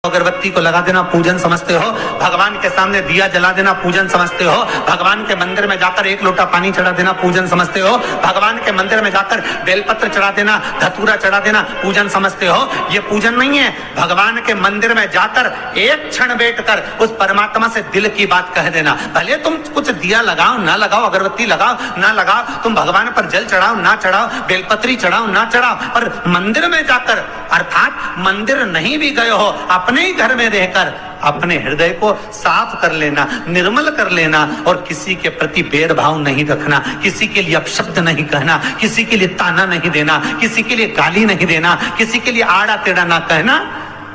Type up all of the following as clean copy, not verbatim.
अगरबत्ती को लगा देना पूजन समझते हो, भगवान के सामने दिया जला देना पूजन समझते हो, भगवान के मंदिर में जाकर एक लोटा पानी चढ़ा देना पूजन समझते हो, भगवान के मंदिर में जाकर बेलपत्र चढ़ा देना, धतूरा चढ़ा देना पूजन समझते हो। ये पूजन नहीं है। भगवान के मंदिर में जाकर एक क्षण बैठकर उस परमात्मा से दिल की बात कह देना। भले तुम कुछ दिया लगाओ ना लगाओ, अगरबत्ती लगाओ ना लगाओ, तुम भगवान पर जल चढ़ाओ ना चढ़ाओ, बेलपत्री चढ़ाओ ना चढ़ाओ, पर मंदिर में जाकर, अर्थात मंदिर नहीं भी गए हो, अपने ही घर में रहकर अपने हृदय को साफ कर लेना, निर्मल कर लेना, और किसी के प्रति भेदभाव नहीं रखना, किसी के लिए अपशब्द नहीं कहना, किसी के लिए ताना नहीं देना, किसी के लिए गाली नहीं देना, किसी के लिए आड़ा टेढ़ा ना कहना।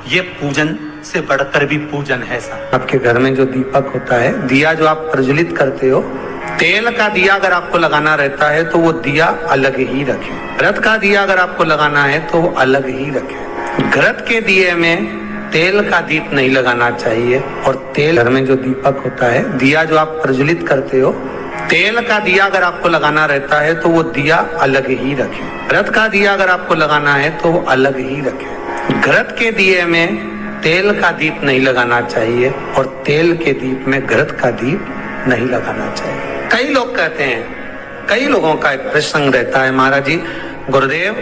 ये पूजन से बढ़कर भी पूजन है साहब। आपके घर में जो दीपक होता है, दिया जो आप प्रज्वलित करते हो, तेल का दिया अगर आपको लगाना रहता है तो वो दिया अलग ही रखें। घृत का दिया अगर आपको लगाना है तो वो अलग ही रखें। घृत के दिए में तेल का दीप नहीं लगाना चाहिए। और तेल, घर में जो दीपक होता है, दिया जो आप प्रज्वलित करते हो, तेल का दिया अगर आपको लगाना रहता है तो वो दिया अलग ही रखें। घृत का दिया अगर आपको लगाना है तो वो अलग ही रखें। घृत के दिए में तेल का दीप नहीं लगाना चाहिए और तेल के दीप में घृत का दीप नहीं लगाना चाहिए। कई लोग कहते हैं, कई लोगों का एक प्रसंग रहता है, महाराज जी गुरुदेव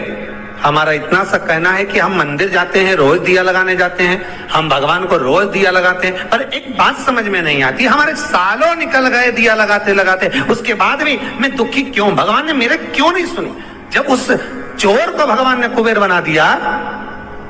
हमारा इतना सा कहना है कि हम मंदिर जाते हैं, रोज दिया लगाने जाते हैं, हम भगवान को रोज दिया लगाते हैं, पर एक बात समझ में नहीं आती, हमारे सालों निकल गए दिया लगाते लगाते, उसके बाद भी मैं दुखी क्यों, भगवान ने मेरे क्यों नहीं सुनी। जब उस चोर को भगवान ने कुबेर बना दिया,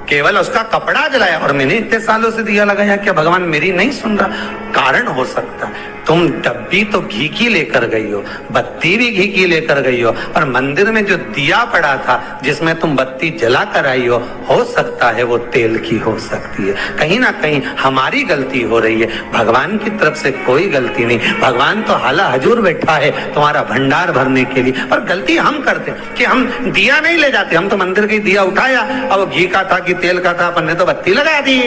केवल उसका कपड़ा जलाया, और मैंने इतने सालों से दिया लगाया, क्या भगवान मेरी नहीं सुन रहा? कारण हो सकता है तुम डब्बी तो घी की लेकर गई हो, बत्ती भी घी की लेकर गई हो, और मंदिर में जो दिया पड़ा था जिसमें तुम बत्ती जला कर आई हो सकता है वो तेल की हो सकती है। कहीं ना कहीं हमारी गलती हो रही है, भगवान की तरफ से कोई गलती नहीं। भगवान तो हाला हजूर बैठा है तुम्हारा भंडार भरने के लिए, और गलती हम करते कि हम दिया नहीं ले जाते। हम तो मंदिर की दिया उठाया, अब घी का था कि तेल का था, अपन ने तो बत्ती लगा दी।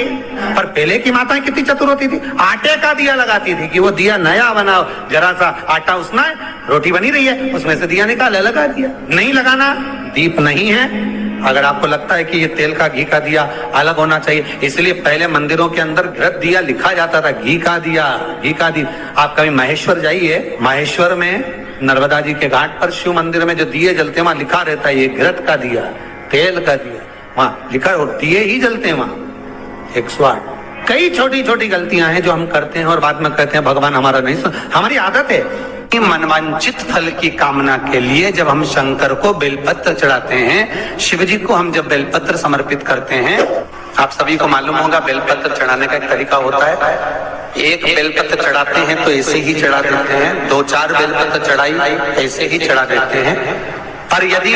पर पहले की माताएं कितनी चतुर होती थी, आटे का दिया लगाती थी कि वो दिया नया बनाओ, जरा सा आटा उसना है, रोटी बनी रही है, उसमें से दिया निकाले लगा दिया। नहीं लगाना, दीप नहीं है। अगर आपको लगता है कि ये तेल का घी का दिया अलग होना चाहिए, इसलिए पहले मंदिरों के अंदर घृत दिया लिखा जाता था, घी का दिया, घी का दिया। आप कभी महेश्वर जाइए, महेश्वर में नर्मदा जी के घाट पर शिव मंदिर में जो दिए जलते हैं वहां लिखा रहता है ये घृत का दिया, तेल का दिया, वहां लिखा है, और दिए ही जलते हैं वहां 108। कई छोटी छोटी गलतियां हैं जो हम करते हैं और बाद में कहते हैं भगवान हमारा नहीं सुन। हमारी आदत है कि मनवांचित फल की कामना के लिए जब हम शंकर को बेलपत्र चढ़ाते हैं, शिव जी को हम जब बेलपत्र समर्पित करते हैं, आप सभी को मालूम होगा बेलपत्र चढ़ाने का एक तरीका होता है। एक बेलपत्र चढ़ाते हैं तो ऐसे ही चढ़ा देते हैं, 2-4 बेलपत्र चढ़ाई ऐसे ही चढ़ा देते हैं। पर यदि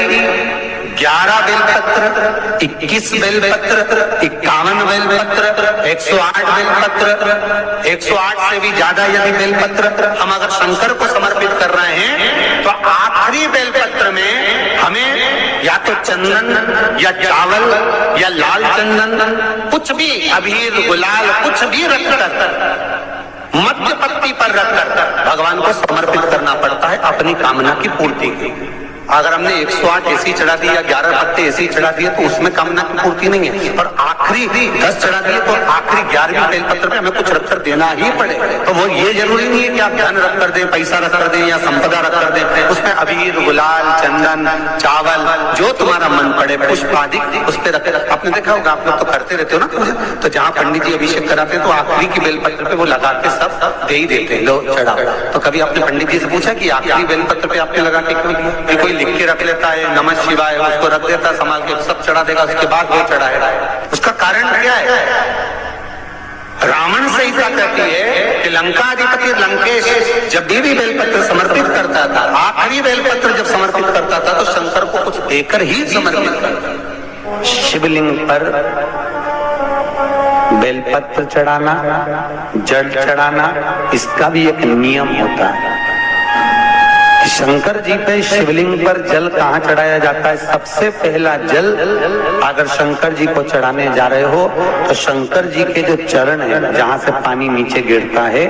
11 बेलपत्र, 21 बेलपत्र, 51 बेलपत्र, 108 बेलपत्र, 108 से भी ज्यादा यदि बेलपत्र हम अगर शंकर को समर्पित कर रहे हैं, तो आखिरी बेलपत्र में हमें या तो चंदन या चावल या लाल चंदन, कुछ भी अबीर गुलाल कुछ भी रखकर मध्य पत्ती पर रखकर भगवान को समर्पित करना पड़ता है अपनी कामना की पूर्ति के। अगर हमने 108 ऐसी चढ़ा दी या 11 पत्ते ऐसी चढ़ा दिए तो उसमें कामना की पूर्ति नहीं है, और आखिरी 10 चढ़ा दिए तो आखिरी 11वें बेलपत्र पे हमें कुछ रखकर देना ही पड़ेगा। तो वो ये जरूरी नहीं है कि आप धन रख कर दें, पैसा रख कर दें या संपदा रख कर दें, उसमें अबीर गुलाल चंदन चावल जो तुम्हारा मन पड़े पुष्प आदि उस पर रखे। आपने देखा होगा, आप लोग तो करते रहते हो ना, तो जहाँ पंडित जी अभिषेक कराते हैं तो आखिरी की बेलपत्र पे वो लगा के सब दे ही देते हैं, लो चढ़ा। तो कभी आपने पंडित जी से पूछा कि आखिरी बेलपत्र पे आपने लगा के क्यों? कोई लिख के रख लेता है नमः शिवाय, उसको रख देता संभाल के, सब चढ़ा देगा, उसके बाद वो चढ़ाएगा। उसका कारण क्या है? रावण संहिता कहती है कि लंकाधिपति लंकेश जब भी बेलपत्र समर्पित करता था, आखिरी बेलपत्र जब समर्पित करता था तो शंकर को कुछ देकर ही समर्पित करता। शिवलिंग पर बेलपत्र चढ़ाना, जल चढ़ाना, इसका भी एक नियम होता है। शंकर जी पे शिवलिंग पर जल कहाँ चढ़ाया जाता है? सबसे पहला जल अगर शंकर जी को चढ़ाने जा रहे हो तो शंकर जी के जो चरण है, जहाँ से पानी नीचे गिरता है,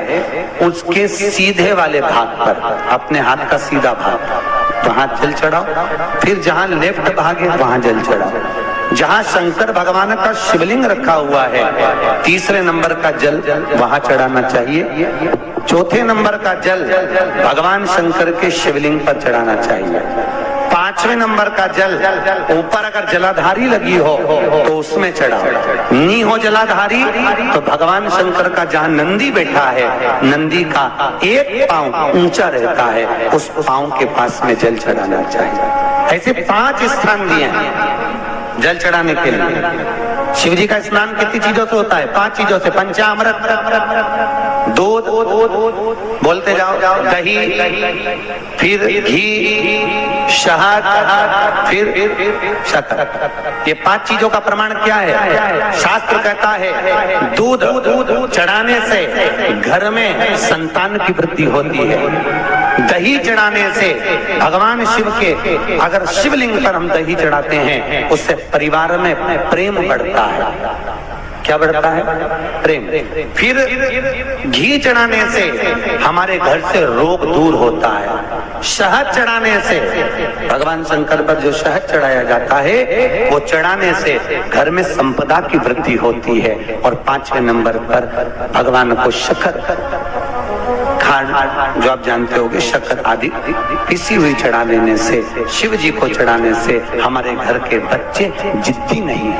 उसके सीधे वाले भाग पर, अपने हाथ का सीधा भाग, वहां जल चढ़ाओ। फिर जहाँ लेफ्ट भाग है वहां जल चढ़ाओ। जहां शंकर भगवान का शिवलिंग रखा हुआ है, तीसरे नंबर का जल वहां चढ़ाना चाहिए। चौथे नंबर का जल भगवान शंकर के शिवलिंग पर चढ़ाना चाहिए। पांचवें नंबर का जल ऊपर अगर जलाधारी लगी हो तो उसमें चढ़ाओ, नहीं हो जलाधारी तो भगवान शंकर का जहां नंदी बैठा है, नंदी का एक पांव ऊंचा रहता है, उस पांव के पास में जल चढ़ाना चाहिए। ऐसे 5 स्थान दिए हैं जल चढ़ाने के लिए। शिव जी का स्नान कितनी चीजों से होता है? 5 चीजों से। पंचामृत, दूध, बोलते जाओ, दही, फिर घी, शहद, फिर शक्कर। ये 5 चीजों का प्रमाण क्या है? शास्त्र कहता है दूध चढ़ाने से घर में संतान की वृद्धि होती है। दही चढ़ाने से भगवान शिव के, अगर शिवलिंग पर हम दही चढ़ाते हैं, उससे परिवार में प्रेम बढ़ता है। क्या बढ़ता है? प्रेम। फिर घी चढ़ाने से हमारे घर से रोग दूर होता है। शहद चढ़ाने से, भगवान शंकर पर जो शहद चढ़ाया जाता है, वो चढ़ाने से घर में संपदा की वृद्धि होती है। और 5वें नंबर पर भगवान को शक्कर, खांड जो आप जानते होंगे, शक्कर आदि पिसी हुई चढ़ा देने से, शिव जी को चढ़ाने से हमारे घर के बच्चे जिद्दी नहीं